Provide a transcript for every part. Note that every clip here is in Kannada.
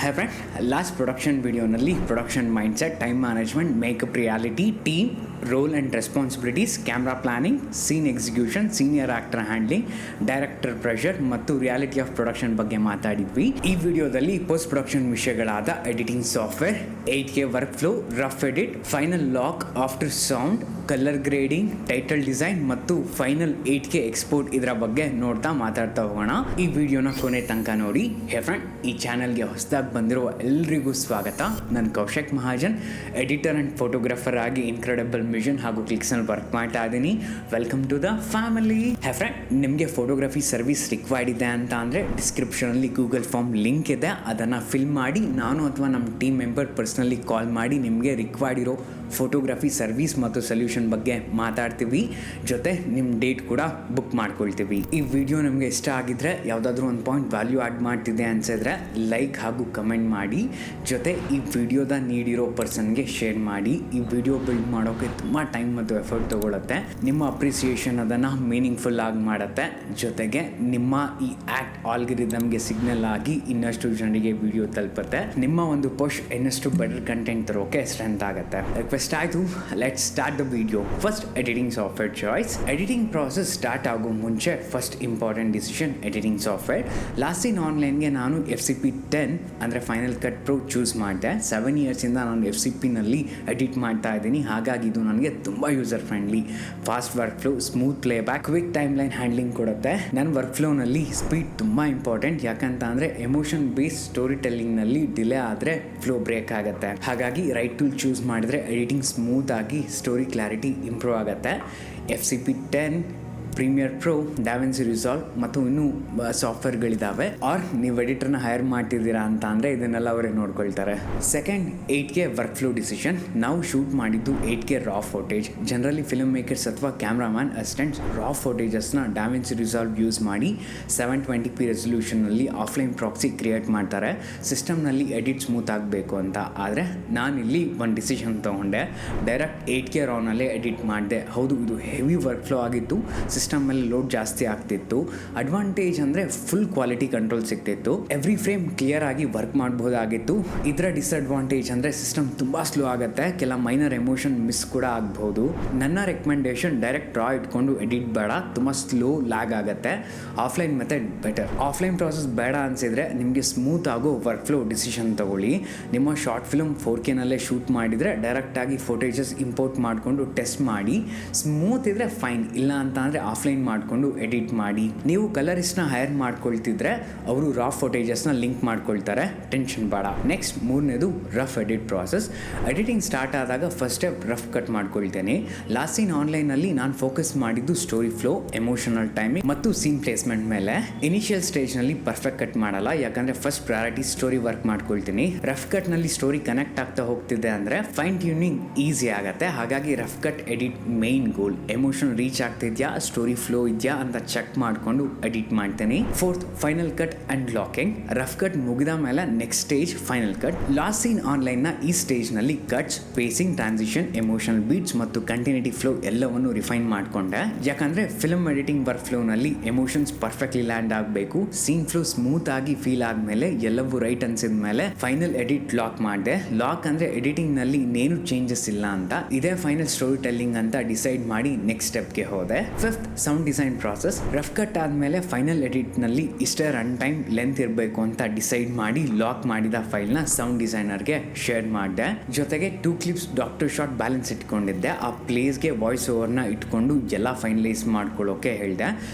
Hi friend, last production videoನಲ್ಲಿ production mindset, time management, makeup reality, team role and responsibilities, camera planning, scene execution, senior actor handling, director pressure ಮತ್ತು ರಿಯಾಲಿಟಿ ಆಫ್ ಪ್ರೊಡಕ್ಷನ್ ಬಗ್ಗೆ ಮಾತಾಡಿದ್ವಿ. ಈ ವಿಡಿಯೋದಲ್ಲಿ ಪೋಸ್ಟ್ ಪ್ರೊಡಕ್ಷನ್ ವಿಷಯಗಳಾದ editing software, 8K workflow, rough edit, final lock, after sound, colour grading, title design ಮತ್ತು ಫೈನಲ್ 8K ಎಕ್ಸ್ಪೋರ್ಟ್ ಇದರ ಬಗ್ಗೆ ಮಾತಾಡ್ತಾ ಹೋಗೋಣ. ಈ ವಿಡಿಯೋನ ಕೊನೆ ತನಕ ನೋಡಿ. ಹೇ ಫ್ರೆಂಡ್, ಈ ಚಾನಲ್ಗೆ ಹೊಸದಾಗಿ ಬಂದಿರುವ ಎಲ್ರಿಗೂ ಸ್ವಾಗತ. ನಾನು Kaushik Mahajan, editor and photographer ಆಗಿ ಇನ್ಕ್ರೆಡಿಬಲ್ ಮಿಷನ್ ಹಾಗೂ ಕ್ಲಿಕ್ಸ್ನಲ್ಲಿ ವರ್ಕ್ ಮಾಡ್ತಾ ಇದ್ದೀನಿ. Welcome to the family. Hey friend, ನಿಮಗೆ ಫೋಟೋಗ್ರಫಿ ಸರ್ವಿಸ್ ರಿಕ್ವೈರ್ಡ್ ಇದೆ ಅಂತ ಅಂದರೆ ಡಿಸ್ಕ್ರಿಪ್ಷನಲ್ಲಿ ಗೂಗಲ್ ಫಾರ್ಮ್ ಲಿಂಕ್ ಇದೆ, ಅದನ್ನು ಫಿಲ್ ಮಾಡಿ ನಾನು ಅಥವಾ ನಮ್ಮ ಟೀಮ್ ಮೆಂಬರ್ ಪರ್ಸ್ನಲಿ ಕಾಲ್ ಮಾಡಿ ನಿಮಗೆ ರಿಕ್ವೈರ್ಡ್ ಇರೋ ಫೋಟೋಗ್ರಫಿ ಸರ್ವಿಸ್ ಮತ್ತು ಸೊಲ್ಯೂಷನ್ ಬಗ್ಗೆ ಮಾತಾಡ್ತೀವಿ. ಜೊತೆ ನಿಮ್ಮ ಡೇಟ್ ಕೂಡ ಬುಕ್ ಮಾಡ್ಕೊಳ್ತೀವಿ. ಈ ವಿಡಿಯೋ ನಿಮಗೆ ಇಷ್ಟ ಆಗಿದ್ರೆ, ಯಾವುದಾದ್ರೂ ಒಂದು ಪಾಯಿಂಟ್ ವ್ಯಾಲ್ಯೂ ಆ್ಯಡ್ ಮಾಡ್ತಿದೆ ಅನ್ಸಿದ್ರೆ ಲೈಕ್ ಹಾಗೂ ಕಮೆಂಟ್ ಮಾಡಿ. ಜೊತೆ ಈ ವಿಡಿಯೋದ ನೀಡಿರೋ ಪರ್ಸನ್ಗೆ ಶೇರ್ ಮಾಡಿ. ಈ ವಿಡಿಯೋ ಬಿಲ್ಡ್ ಮಾಡೋಕ್ಕೆ ತುಂಬ ಟೈಮ್ ಮತ್ತು ಎಫರ್ಟ್ ತೊಗೊಳುತ್ತೆ. ನಿಮ್ಮ ಅಪ್ರಿಸಿಯೇಷನ್ ಅದನ್ನು ಮೀನಿಂಗ್ಫುಲ್ ಆಗಿ ಮಾಡುತ್ತೆ. ಜೊತೆಗೆ ನಿಮ್ಮ ಈ ಆ್ಯಕ್ಟ್ ಆಲ್ಗರಿದಮ್ಗೆ ಸಿಗ್ನಲ್ ಆಗಿ ಇನ್ನಷ್ಟು ಜನರಿಗೆ ವಿಡಿಯೋ ತಲುಪುತ್ತೆ. ನಿಮ್ಮ ಒಂದು ಪುಷ್ ಇನ್ನಷ್ಟು ಬೆಟರ್ ಕಂಟೆಂಟ್ ತರೋಕೆ ಸ್ಟ್ರೆಂತ್ ಆಗುತ್ತೆ. ರಿಕ್ವೆಸ್ಟ್ ಆಯಿತು, let's start the video. First, editing software choice. Editing process start ಆಗೋ ಮುಂಚೆ first important decision editing software. Last in ಆನ್ಲೈನ್ಗೆ ನಾನು FCP 10 ಅಂದರೆ ಫೈನಲ್ ಕಟ್ ಪ್ರೋ ಚೂಸ್ ಮಾಡಿದೆ. 7 ಇಯರ್ಸಿಂದ ನಾನು FCPನಲ್ಲಿ ಎಡಿಟ್ ಮಾಡ್ತಾ ಇದ್ದೀನಿ. ಹಾಗಾಗಿ ಇದು ನನಗೆ ತುಂಬ user friendly. Fast workflow, smooth playback, quick timeline handling ಕೊಡುತ್ತೆ. ನನ್ನ ವರ್ಕ್ ಫ್ಲೋನಲ್ಲಿ ಸ್ಪೀಡ್ ತುಂಬ ಇಂಪಾರ್ಟೆಂಟ್. ಯಾಕಂತ ಅಂದರೆ ಎಮೋಷನ್ ಬೇಸ್ಡ್ ಸ್ಟೋರಿ ಟೆಲ್ಲಿಂಗ್ನಲ್ಲಿ ಡಿಲೇ ಆದರೆ ಫ್ಲೋ ಬ್ರೇಕ್ ಆಗುತ್ತೆ. ಹಾಗಾಗಿ ರೈಟ್ ಟೂಲ್ ಚೂಸ್ ಮಾಡಿದರೆ ಎಡಿಟಿಂಗ್ ಸ್ಮೂತ್ ಆಗಿ ಸ್ಟೋರಿ ಕ್ಲಾರಿಟಿ ಇಂಪ್ರೂವ್ ಆಗುತ್ತೆ. FCP 10, premiere pro, DaVinci resolve ಮತ್ತು ಇನ್ನೂ ಸಾಫ್ಟ್ವೇರ್ಗಳಿದ್ದಾವೆ. ಆರ್ ನೀವು ಎಡಿಟರ್ನ ಹೈರ್ ಮಾಡ್ತಿದ್ದೀರಾ ಅಂತ ಅಂದರೆ ಇದನ್ನೆಲ್ಲ ಅವರೇ ನೋಡ್ಕೊಳ್ತಾರೆ. Second, 8K work flow decision. ನಾವು ಶೂಟ್ ಮಾಡಿದ್ದು 8K ರಾ ಫೋಟೇಜ್. ಜನರಲಿ ಫಿಲ್ಮ್ ಮೇಕರ್ಸ್ ಅಥವಾ ಕ್ಯಾಮ್ರಾಮ್ಯಾನ್ ಅಸಿಸ್ಟೆಂಟ್ಸ್ ರಾ ಫೋಟೇಜಸ್ನ ಡಾವಿನ್ಸಿ ರಿಸಾಲ್ವ್ ಯೂಸ್ ಮಾಡಿ 720p ರೆಸಲ್ಯೂಷನ್ನಲ್ಲಿ ಆಫ್ಲೈನ್ ಪ್ರಾಕ್ಸಿ ಕ್ರಿಯೇಟ್ ಮಾಡ್ತಾರೆ, ಸಿಸ್ಟಮ್ನಲ್ಲಿ ಎಡಿಟ್ ಸ್ಮೂತ್ ಆಗಬೇಕು ಅಂತ. ಆದರೆ ನಾನಿಲ್ಲಿ ಒಂದು ಡಿಸಿಷನ್ ತೊಗೊಂಡೆ, ಡೈರೆಕ್ಟ್ 8K ರಾನಲ್ಲೇ ಎಡಿಟ್ ಮಾಡಿದೆ. ಹೌದು, ಇದು ಹೆವಿ ವರ್ಕ್ ಫ್ಲೋ ಆಗಿತ್ತು, ಸಿಸ್ಟಮ್ ಮೇಲೆ ಲೋಡ್ ಜಾಸ್ತಿ ಆಗ್ತಿತ್ತು. ಅಡ್ವಾಂಟೇಜ್ ಅಂದರೆ ಫುಲ್ ಕ್ವಾಲಿಟಿ ಕಂಟ್ರೋಲ್ ಸಿಗ್ತಿತ್ತು, ಎವ್ರಿ ಫ್ರೇಮ್ ಕ್ಲಿಯರ್ ಆಗಿ ವರ್ಕ್ ಮಾಡ್ಬೋದಾಗಿತ್ತು. ಇದರ ಡಿಸ್ಅಡ್ವಾಂಟೇಜ್ ಅಂದರೆ ಸಿಸ್ಟಮ್ ತುಂಬ ಸ್ಲೋ ಆಗುತ್ತೆ, ಕೆಲ ಮೈನರ್ ಎಮೋಷನ್ ಮಿಸ್ ಕೂಡ ಆಗ್ಬೋದು. ನನ್ನ ರೆಕಮೆಂಡೇಶನ್ ಡೈರೆಕ್ಟ್ ರಾ ಇಟ್ಕೊಂಡು ಎಡಿಟ್ ಬೇಡ, ತುಂಬ ಸ್ಲೋ ಲ್ಯಾಗ್ ಆಗುತ್ತೆ. Offline method better. Offline process ಬೇಡ ಅನಿಸಿದರೆ ನಿಮಗೆ ಸ್ಮೂತ್ ಆಗೋ ವರ್ಕ್ ಫ್ಲೋ ಡಿಸಿಷನ್ ತಗೊಳ್ಳಿ. ನಿಮ್ಮ ಶಾರ್ಟ್ ಫಿಲ್ಮ್ 4Kನಲ್ಲೇ ಶೂಟ್ ಮಾಡಿದರೆ ಡೈರೆಕ್ಟಾಗಿ ಫೋಟೇಜಸ್ ಇಂಪೋರ್ಟ್ ಮಾಡಿಕೊಂಡು ಟೆಸ್ಟ್ ಮಾಡಿ. ಸ್ಮೂತ್ ಇದ್ದರೆ ಫೈನ್, ಇಲ್ಲ ಅಂತ ಅಂದರೆ ಆಫ್ಲೈನ್ ಮಾಡಿಕೊಂಡು ಎಡಿಟ್ ಮಾಡಿ. ನೀವು ಕಲರಿಸ್ಟ್ನ ಹೈರ್ ಮಾಡ್ಕೊಳ್ತಿದ್ರೆ ಅವರು ರಾ ಫೋಟೇಜಸ್ನ ಲಿಂಕ್ ಮಾಡ್ಕೊಳ್ತಾರೆ, ಟೆನ್ಷನ್ ಬೇಡ. ನೆಕ್ಸ್ಟ್, ಮೂರನೇದು rough edit process. Editing start ಆದಾಗ ಫಸ್ಟ್ ಸ್ಟೆಪ್ ರಫ್ ಕಟ್ ಮಾಡ್ಕೊಳ್ತೇನೆ. ಲಾಸ್ಟ್ ಇನ್ ಆನ್ಲೈನಲ್ಲಿ ನಾನು ಫೋಕಸ್ ಮಾಡಿದ್ದು ಸ್ಟೋರಿ ಫ್ಲೋ, ಎಮೋಷನಲ್ ಟೈಮಿಂಗ್ ಮತ್ತು ಸೀನ್ ಪ್ಲೇಸ್ಮೆಂಟ್ ಮೇಲೆ. ಇನಿಷಿಯಲ್ ಸ್ಟೇಜ್ನಲ್ಲಿ ಪರ್ಫೆಕ್ಟ್ ಕಟ್ ಮಾಡಲ್ಲ, ಯಾಕಂದರೆ ಫಸ್ಟ್ ಪ್ರಯಾರಿಟಿ ಸ್ಟೋರಿ ವರ್ಕ್ ಮಾಡ್ಕೊಳ್ತೀನಿ. ರಫ್ ಕಟ್ನಲ್ಲಿ ಸ್ಟೋರಿ ಕನೆಕ್ಟ್ ಆಗ್ತಾ ಹೋಗ್ತಿದೆ ಅಂದರೆ ಫೈನ್ ಟ್ಯೂನಿಂಗ್ ಈಸಿ ಆಗುತ್ತೆ. ಹಾಗಾಗಿ rough cut edit main goal. Emotion reach ಆಗ್ತಿದ್ಯಾ, ಸ್ಟೋರಿ ಫ್ಲೋ ಇದೆಯಾ ಅಂತ ಚೆಕ್ ಮಾಡಿಕೊಂಡು ಎಡಿಟ್ ಮಾಡ್ತೀನಿ. Fourth, final cut and locking. Rough cut ಮುಗಿದ ಮೇಲೆ next stage final cut. Last seen ಆನ್ಲೈನ್ನ ಈ ಸ್ಟೇಜ್ನಲ್ಲಿ cuts, pacing, transition, emotional beats ಮತ್ತು ಕಂಟಿನ್ಯೂಟಿ ಫ್ಲೋ ಎಲ್ಲವನ್ನು ರಿಫೈನ್ ಮಾಡಿಕೊಂಡೆ. ಯಾಕಂದರೆ ಫಿಲ್ಮ್ ಎಡಿಟಿಂಗ್ ವರ್ಕ್ ಫ್ಲೋನಲ್ಲಿ ಎಮೋಷನ್ಸ್ ಪರ್ಫೆಕ್ಟ್ಲಿ ಲ್ಯಾಂಡ್ ಆಗಬೇಕು. ಸೀನ್ ಫ್ಲೋ ಸ್ಮೂತ್ ಆಗಿ ಫೀಲ್ ಆದಮೇಲೆ ಎಲ್ಲವೂ ರೈಟ್ ಅನ್ಸಿದ ಮೇಲೆ ಫೈನಲ್ ಎಡಿಟ್ ಲಾಕ್ ಮಾಡಿದೆ. ಲಾಕ್ ಅಂದರೆ ಎಡಿಟಿಂಗ್ನಲ್ಲಿ ಇನ್ನೇನು ಚೇಂಜಸ್ ಇಲ್ಲ ಅಂತ. ಇದೇ ಫೈನಲ್ ಸ್ಟೋರಿ ಟೆಲ್ಲಿಂಗ್ ಅಂತ ಡಿಸೈಡ್ ಮಾಡಿ ನೆಕ್ಸ್ಟ್ ಸ್ಟೆಪ್ಗೆ ಹೋದೆ. Fifth, sound design process. Rough cut ಆದಮೇಲೆ ಫೈನಲ್ ಎಡಿಟ್ನಲ್ಲಿ ಇಷ್ಟೇ ರನ್ ಟೈಮ್ ಲೆಂತ್ ಇರಬೇಕು ಅಂತ ಡಿಸೈಡ್ ಮಾಡಿ ಲಾಕ್ ಮಾಡಿದ ಫೈಲ್ನ ಸೌಂಡ್ ಡಿಸೈನರ್ಗೆ ಶೇರ್ ಮಾಡಿದೆ. ಜೊತೆಗೆ 2 ಕ್ಲಿಪ್ಸ್ ಡಾಕ್ಟರ್ ಶಾಟ್ ಬ್ಯಾಲೆನ್ಸ್ ಇಟ್ಕೊಂಡಿದ್ದೆ. ಆ ಪ್ಲೇಸ್ಗೆ ವಾಯ್ಸ್ ಓವರ್ನ ಇಟ್ಕೊಂಡು ಎಲ್ಲ ಫೈನಲೈಸ್ ಮಾಡ್ಕೊಳ್ಳೋಕೆ ಹೇಳಿದೆ.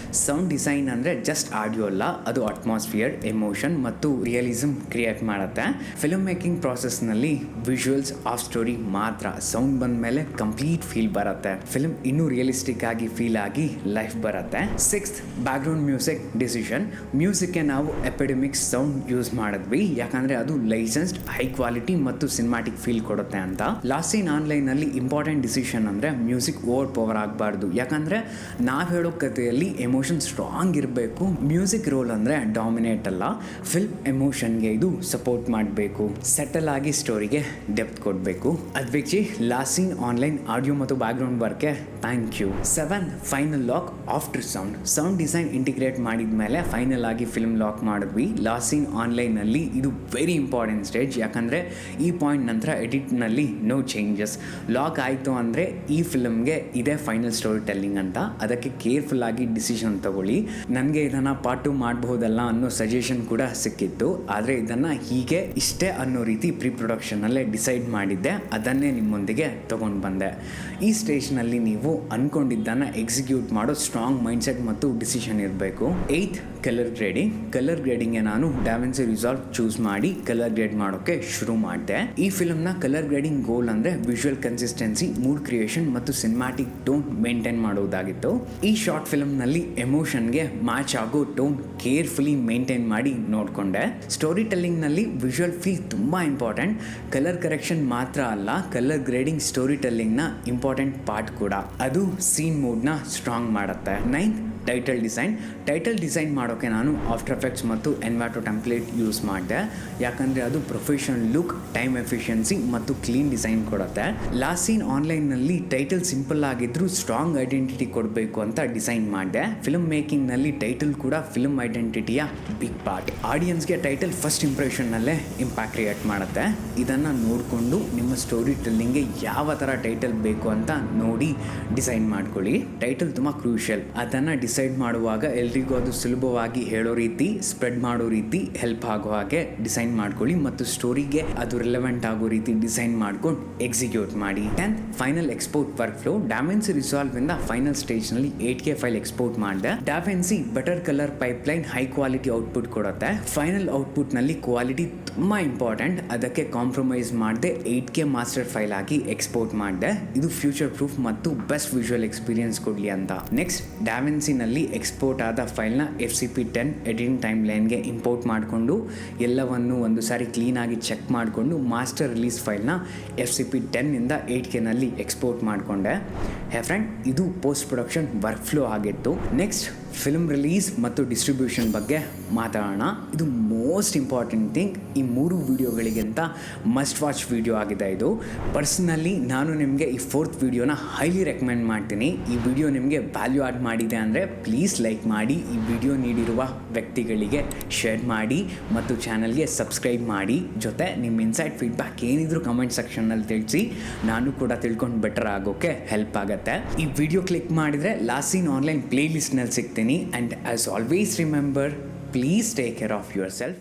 ಸೌಂಡ್ ಡಿಸೈನ್ ಅಂದರೆ ಜಸ್ಟ್ ಆಡಿಯೋ ಅಲ್ಲ, ಅದು ಅಟ್ಮಾಸ್ಫಿಯರ್, ಎಮೋಷನ್ ಮತ್ತು ರಿಯಲಿಸಮ್ ಕ್ರಿಯೇಟ್ ಮಾಡುತ್ತೆ. ಫಿಲ್ಮ್ ಮೇಕಿಂಗ್ ಪ್ರಾಸೆಸ್ನಲ್ಲಿ ವಿಜುವಲ್ಸ್ ಆಫ್ ಸ್ಟೋರಿ ಮಾತ್ರ. ಸೌಂಡ್ ಬಂದ ಮೇಲೆ ಕಂಪ್ಲೀಟ್ ಫೀಲ್ ಬರುತ್ತೆ. ಫಿಲ್ಮ್ ಇನ್ನೂ ರಿಯಲಿಸ್ಟಿಕ್ ಆಗಿ ಫೀಲ್ ಆಗಿ ಲೈಫ್ ಬರುತ್ತೆ. Sixth, background music decision. ಮ್ಯೂಸಿಕ್ಗೆ ನಾವು ಎಪಿಡೆಮಿಕ್ಸ್ ಸೌಂಡ್ ಯೂಸ್ ಮಾಡಿದ್ವಿ, ಯಾಕಂದರೆ ಅದು ಲೈಸೆನ್ಸ್ಡ್, ಹೈ ಕ್ವಾಲಿಟಿ ಮತ್ತು ಸಿನಿಮ್ಯಾಟಿಕ್ ಫೀಲ್ ಕೊಡುತ್ತೆ ಅಂತ. ಲಾಸ್ಟ್ ಇನ್ ಆನ್ಲೈನಲ್ಲಿ ಇಂಪಾರ್ಟೆಂಟ್ ಡಿಸಿಷನ್ ಅಂದರೆ ಮ್ಯೂಸಿಕ್ ಓವರ್ ಪವರ್ ಆಗಬಾರ್ದು. ಯಾಕಂದರೆ ನಾವು ಹೇಳೋ ಕಥೆಯಲ್ಲಿ ಎಮೋಷನ್ ಸ್ಟ್ರಾಂಗ್ ಇರಬೇಕು. ಮ್ಯೂಸಿಕ್ ರೋಲ್ ಅಂದರೆ ಡಾಮಿನೇಟ್ ಅಲ್ಲ, ಫಿಲ್ಮ್ ಎಮೋಷನ್ಗೆ ಇದು ಸಪೋರ್ಟ್ ಮಾಡಬೇಕು. ಸೆಟಲ್ ಆಗಿ ಸ್ಟೋರಿಗೆ ಡೆಪ್ತ್ ಕೊಡಬೇಕು. ಅದು ಬಿಚ್ಚಿ ಲಾಸ್ಟ್ ಇನ್ ಆನ್ಲೈನ್ ಆಡಿಯೋ ಮತ್ತು ಬ್ಯಾಕ್ಗ್ರೌಂಡ್ ವರ್ಕ್ಗೆ thank you. 7, final lock after sound design integrate ಮಾಡಿದ ಮೇಲೆ ಫೈನಲ್ ಆಗಿ ಫಿಲ್ಮ್ ಲಾಕ್ ಮಾಡಿದ್ವಿ. ಲಾಸ್ಟ್ ಸೀನ್ ಆನ್ಲೈನಲ್ಲಿ ಇದು ವೆರಿ ಇಂಪಾರ್ಟೆಂಟ್ ಸ್ಟೇಜ್, ಯಾಕಂದರೆ ಈ ಪಾಯಿಂಟ್ ನಂತರ ಎಡಿಟ್ನಲ್ಲಿ ನೋ ಚೇಂಜಸ್. ಲಾಕ್ ಆಯಿತು ಅಂದರೆ ಈ ಫಿಲ್ಮ್ಗೆ ಇದೇ ಫೈನಲ್ ಸ್ಟೋರಿ ಟೆಲ್ಲಿಂಗ್ ಅಂತ. ಅದಕ್ಕೆ ಕೇರ್ಫುಲ್ ಆಗಿ ಡಿಸಿಷನ್ ತಗೊಳ್ಳಿ. ನನಗೆ ಇದನ್ನು ಪಾರ್ಟ್ 2 ಮಾಡಬಹುದಲ್ಲ ಅನ್ನೋ ಸಜೆಷನ್ ಕೂಡ ಸಿಕ್ಕಿತ್ತು, ಆದರೆ ಇದನ್ನು ಹೀಗೆ ಇಷ್ಟೇ ಅನ್ನೋ ರೀತಿ ಪ್ರೀ ಪ್ರೊಡಕ್ಷನಲ್ಲೇ ಡಿಸೈಡ್ ಮಾಡಿದ್ದೆ. ಅದನ್ನೇ ನಿಮ್ಮೊಂದಿಗೆ ತೊಗೊಂಡು ಬಂದೆ. ಈ ಸ್ಟೇಜ್ನಲ್ಲಿ ನೀವು ಅಂದ್ಕೊಂಡಿದ್ದನ್ನು ಎಕ್ಸಿಕ್ಯೂಟ್ ಮಾಡೋ ಸ್ಟ್ರಾಂಗ್ ಮೈಂಡ್ಸೆಟ್ ಮತ್ತು ಡಿಸಿಷನ್ ಇರಬೇಕು. 8th ಕಲರ್ ಗ್ರೇಡಿಂಗ್ಗೆ ನಾನು ಡಾವಿನ್ಸಿ ರಿಸಾಲ್ವ್ ಚೂಸ್ ಮಾಡಿ ಕಲರ್ ಗ್ರೇಡ್ ಮಾಡೋಕ್ಕೆ ಶುರು ಮಾಡಿದೆ. ಈ ಫಿಲ್ಮ್ನ ಕಲರ್ ಗ್ರೇಡಿಂಗ್ ಗೋಲ್ ಅಂದರೆ ವಿಜುವಲ್ ಕನ್ಸಿಸ್ಟೆನ್ಸಿ, ಮೂಡ್ ಕ್ರಿಯೇಷನ್ ಮತ್ತು ಸಿನಿಮ್ಯಾಟಿಕ್ ಟೋನ್ ಮೇಂಟೈನ್ ಮಾಡುವುದಾಗಿತ್ತು. ಈ ಶಾರ್ಟ್ ಫಿಲ್ಮ್ನಲ್ಲಿ ಎಮೋಷನ್ಗೆ ಮ್ಯಾಚ್ ಆಗೋ ಟೋನ್ ಕೇರ್ಫುಲಿ ಮೇಂಟೈನ್ ಮಾಡಿ ನೋಡಿಕೊಂಡೆ. ಸ್ಟೋರಿ ಟೆಲ್ಲಿಂಗ್ನಲ್ಲಿ ವಿಜುವಲ್ ಫೀಲ್ ತುಂಬ ಇಂಪಾರ್ಟೆಂಟ್. ಕಲರ್ ಕರೆಕ್ಷನ್ ಮಾತ್ರ ಅಲ್ಲ, ಕಲರ್ ಗ್ರೇಡಿಂಗ್ ಸ್ಟೋರಿ ಟೆಲ್ಲಿಂಗ್ನ ಇಂಪಾರ್ಟೆಂಟ್ ಪಾರ್ಟ್ ಕೂಡ. ಅದು ಸೀನ್ ಮೂಡ್ನ ಸ್ಟ್ರಾಂಗ್ ಮಾಡುತ್ತೆ. 9th ಟೈಟಲ್ ಡಿಸೈನ್ ಮಾಡೋಕ್ಕೆ ನಾನು ಆಫ್ಟರ್ ಎಫೆಕ್ಟ್ಸ್ ಮತ್ತು ಎನ್ವಾಟೋ ಟೆಂಪ್ಲೇಟ್ ಯೂಸ್ ಮಾಡಿದೆ, ಯಾಕಂದರೆ ಅದು ಪ್ರೊಫೆಷನಲ್ ಲುಕ್, ಟೈಮ್ ಎಫಿಷಿಯನ್ಸಿ ಮತ್ತು ಕ್ಲೀನ್ ಡಿಸೈನ್ ಕೊಡುತ್ತೆ. ಲಾಸ್ಟ್ ಸೀನ್ ಆನ್ಲೈನ್ನಲ್ಲಿ ಟೈಟಲ್ ಸಿಂಪಲ್ ಆಗಿದ್ರೂ ಸ್ಟ್ರಾಂಗ್ ಐಡೆಂಟಿಟಿ ಕೊಡಬೇಕು ಅಂತ ಡಿಸೈನ್ ಮಾಡಿದೆ. ಫಿಲ್ಮ್ ಮೇಕಿಂಗ್ನಲ್ಲಿ ಟೈಟಲ್ ಕೂಡ ಫಿಲ್ಮ್ ಐಡೆಂಟಿಟಿಯ ಬಿಗ್ ಪಾರ್ಟ್. ಆಡಿಯನ್ಸ್ಗೆ ಟೈಟಲ್ ಫಸ್ಟ್ ಇಂಪ್ರೆಷನ್ನಲ್ಲೇ ಇಂಪ್ಯಾಕ್ಟ್ ಕ್ರಿಯೇಟ್ ಮಾಡುತ್ತೆ. ಇದನ್ನು ನೋಡಿಕೊಂಡು ನಿಮ್ಮ ಸ್ಟೋರಿ ಟೆಲ್ಲಿಂಗ್ಗೆ ಯಾವ ಥರ ಟೈಟಲ್ ಬೇಕು ಅಂತ ನೋಡಿ ಡಿಸೈನ್ ಮಾಡ್ಕೊಳ್ಳಿ. ಟೈಟಲ್ ತುಂಬ ಕ್ರೂಷಿಯಲ್. ಅದನ್ನು ಡಿಸೈಡ್ ಮಾಡುವಾಗ ಎಲ್ರಿಗೂ ಅದು ಸುಲಭವಾಗಿ ಹೇಳೋ ರೀತಿ, ಸ್ಪ್ರೆಡ್ ಮಾಡೋ ರೀತಿ, ಹೆಲ್ಪ್ ಆಗೋ ಹಾಗೆ ಡಿಸೈನ್ ಮಾಡ್ಕೊಳ್ಳಿ ಮತ್ತು ಸ್ಟೋರಿಗೆ ಅದು ರಿಲೆವೆಂಟ್ ಆಗೋ ರೀತಿ ಡಿಸೈನ್ ಮಾಡ್ಕೊಂಡು ಎಕ್ಸಿಕ್ಯೂಟ್ ಮಾಡಿ. 10th final export work flow. Da Vinci resolve ಇಂದ ಫೈನಲ್ ಸ್ಟೇಜ್ನಲ್ಲಿ 8K ಫೈಲ್ ಎಕ್ಸ್ಪೋರ್ಟ್ ಮಾಡಿದೆ. Da Vinci better colour pipeline, high quality output ಕೊಡುತ್ತೆ. ಫೈನಲ್ ಔಟ್ಪುಟ್ನಲ್ಲಿ ಕ್ವಾಲಿಟಿ ತುಂಬ ಇಂಪಾರ್ಟೆಂಟ್. ಅದಕ್ಕೆ ಕಾಂಪ್ರಮೈಸ್ ಮಾಡದೆ 8K ಮಾಸ್ಟರ್ ಫೈಲ್ ಆಗಿ ಎಕ್ಸ್ಪೋರ್ಟ್ ಮಾಡಿದೆ. ಇದು ಫ್ಯೂಚರ್ ಪ್ರೂಫ್ ಮತ್ತು ಬೆಸ್ಟ್ ವಿಜುವಲ್ ಎಕ್ಸ್ಪೀರಿಯನ್ಸ್ ಕೊಡಲಿ ಅಂತ. ನೆಕ್ಸ್ಟ್ ಡಾವಿನ್ಸಿನಲ್ಲಿ ಎಕ್ಸ್ಪೋರ್ಟ್ ಆದ ಫೈಲ್ನ FCP 10 ಎಡಿಟಿಂಗ್ ಟೈಮ್ ಲೈನ್ಗೆ ಇಂಪೋರ್ಟ್ ಮಾಡಿಕೊಂಡು ಎಲ್ಲವನ್ನು ಒಂದು ಸಾರಿ ಕ್ಲೀನಾಗಿ ಚೆಕ್ ಮಾಡಿಕೊಂಡು ಮಾಸ್ಟರ್ ರಿಲೀಸ್ ಫೈಲ್ನ FCP 10 ಇಂದ 8Kನಲ್ಲಿ ಎಕ್ಸ್ಪೋರ್ಟ್ ಮಾಡಿಕೊಂಡೆ. ಫ್ರೆಂಡ್, ಇದು ಪೋಸ್ಟ್ ಪ್ರೊಡಕ್ಷನ್ ವರ್ಕ್ ಫ್ಲೋ ಆಗಿತ್ತು. ನೆಕ್ಸ್ಟ್ ಫಿಲ್ಮ್ ರಿಲೀಸ್ ಮತ್ತು ಡಿಸ್ಟ್ರಿಬ್ಯೂಷನ್ ಬಗ್ಗೆ ಮಾತಾಡೋಣ. ಇದು ಮೋಸ್ಟ್ ಇಂಪಾರ್ಟೆಂಟ್ ಥಿಂಗ್. ಈ 3 ವಿಡಿಯೋಗಳಿಗಿಂತ ಮಸ್ಟ್ ವಾಚ್ ವಿಡಿಯೋ ಆಗಿದೆ ಇದು. ಪರ್ಸ್ನಲಿ ನಾನು ನಿಮಗೆ ಈ 4th ವಿಡಿಯೋನ ಹೈಲಿ ರೆಕಮೆಂಡ್ ಮಾಡ್ತೀನಿ. ಈ ವಿಡಿಯೋ ನಿಮಗೆ ವ್ಯಾಲ್ಯೂ ಆಡ್ ಮಾಡಿದೆ ಅಂದರೆ ಪ್ಲೀಸ್ ಲೈಕ್ ಮಾಡಿ, ಈ ವಿಡಿಯೋ ನೀಡಿರುವ ವ್ಯಕ್ತಿಗಳಿಗೆ ಶೇರ್ ಮಾಡಿ ಮತ್ತು ಚಾನಲ್ಗೆ ಸಬ್ಸ್ಕ್ರೈಬ್ ಮಾಡಿ. ಜೊತೆ ನಿಮ್ಮ ಇನ್ಸೈಟ್ ಫೀಡ್ಬ್ಯಾಕ್ ಏನಿದ್ರು ಕಮೆಂಟ್ ಸೆಕ್ಷನ್ನಲ್ಲಿ ತಿಳಿಸಿ, ನಾನು ಕೂಡ ತಿಳ್ಕೊಂಡು ಬೆಟರ್ ಆಗೋಕ್ಕೆ ಹೆಲ್ಪ್ ಆಗುತ್ತೆ. ಈ ವಿಡಿಯೋ ಕ್ಲಿಕ್ ಮಾಡಿದರೆ ಲಾಸ್ಟ್ ಸೀನ್ ಆನ್ಲೈನ್ ಪ್ಲೇ ಲಿಸ್ಟ್ನಲ್ಲಿ ಸಿಗ್ತೀನಿ. And as always remember, please take care of yourself.